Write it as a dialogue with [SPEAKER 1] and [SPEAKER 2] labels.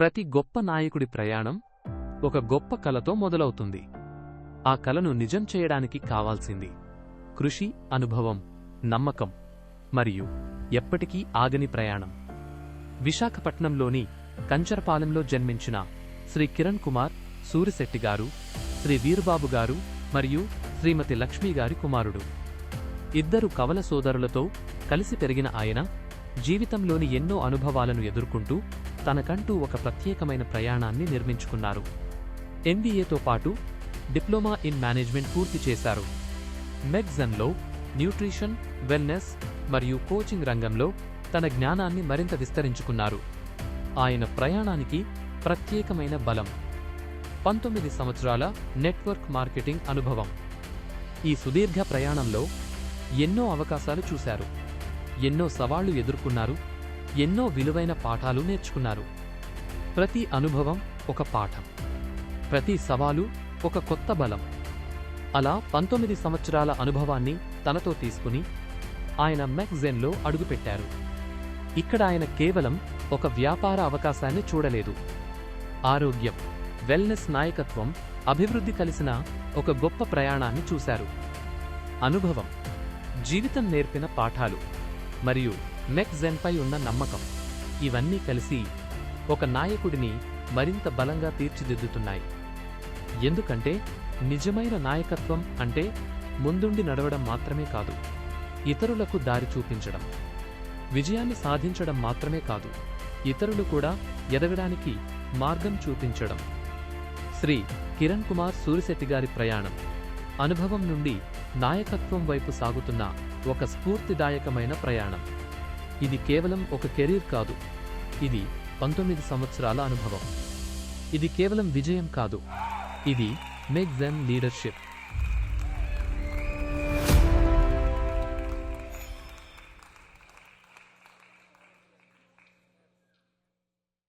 [SPEAKER 1] ప్రతి గొప్ప నాయకుడి ప్రయాణం ఒక గొప్ప కలతో మొదలవుతుంది. ఆ కలను నిజం చేయడానికి కావాల్సింది కృషి, అనుభవం, నమ్మకం మరియు ఎప్పటికీ ఆగని ప్రయాణం. విశాఖపట్నంలోని కంచరపాలెంలో జన్మించిన శ్రీ కిరణ్ కుమార్ సూరిశెట్టి గారు శ్రీ వీరబాబు గారు మరియు శ్రీమతి లక్ష్మీ గారి కుమారుడు. ఇద్దరు కవల సోదరులతో కలిసి పెరిగిన ఆయన జీవితంలోని ఎన్నో అనుభవాలను ఎదుర్కొంటూ తనకంటూ ఒక ప్రత్యేకమైన ప్రయాణాన్ని నిర్మించుకున్నారు. MBAతో పాటు డిప్లొమా ఇన్ మేనేజ్మెంట్ పూర్తి చేశారు. మెగ్జన్లో న్యూట్రిషన్, వెల్నెస్ మరియు కోచింగ్ రంగంలో తన జ్ఞానాన్ని మరింత విస్తరించుకున్నారు. ఆయన ప్రయాణానికి ప్రత్యేకమైన బలం 19 సంవత్సరాల నెట్వర్క్ మార్కెటింగ్ అనుభవం. ఈ సుదీర్ఘ ప్రయాణంలో ఎన్నో అవకాశాలు చూశారు, ఎన్నో సవాళ్లు ఎదుర్కొన్నారు, ఎన్నో విలువైన పాఠాలు నేర్చుకున్నారు. ప్రతి అనుభవం ఒక పాఠం, ప్రతి సవాలు ఒక కొత్త బలం. అలా 19 సంవత్సరాల అనుభవాన్ని తనతో తీసుకుని ఆయన మెగ్జెన్లో అడుగుపెట్టారు. ఇక్కడ ఆయన కేవలం ఒక వ్యాపార అవకాశాన్ని చూడలేదు. ఆరోగ్యం, వెల్నెస్, నాయకత్వం, అభివృద్ధి కలిసిన ఒక గొప్ప ప్రయాణాన్ని చూశారు. అనుభవం, జీవితం నేర్పిన పాఠాలు మరియు మెగ్జెన్పై ఉన్న నమ్మకం, ఇవన్నీ కలిసి ఒక నాయకుడిని మరింత బలంగా తీర్చిదిద్దుతున్నాయి. ఎందుకంటే నిజమైన నాయకత్వం అంటే ముందుండి నడవడం మాత్రమే కాదు, ఇతరులకు దారి చూపించడం. విజయాన్ని సాధించడం మాత్రమే కాదు, ఇతరులు కూడా ఎదగడానికి మార్గం చూపించడం. శ్రీ కిరణ్ కుమార్ సూరిశెట్టి గారి ప్రయాణం అనుభవం నుండి నాయకత్వం వైపు సాగుతున్న ఒక స్ఫూర్తిదాయకమైన ప్రయాణం. ఇది కేవలం ఒక కెరీర్ కాదు, ఇది 19 సంవత్సరాల అనుభవం. ఇది కేవలం విజయం కాదు, ఇది మెగ్జెన్ లీడర్షిప్.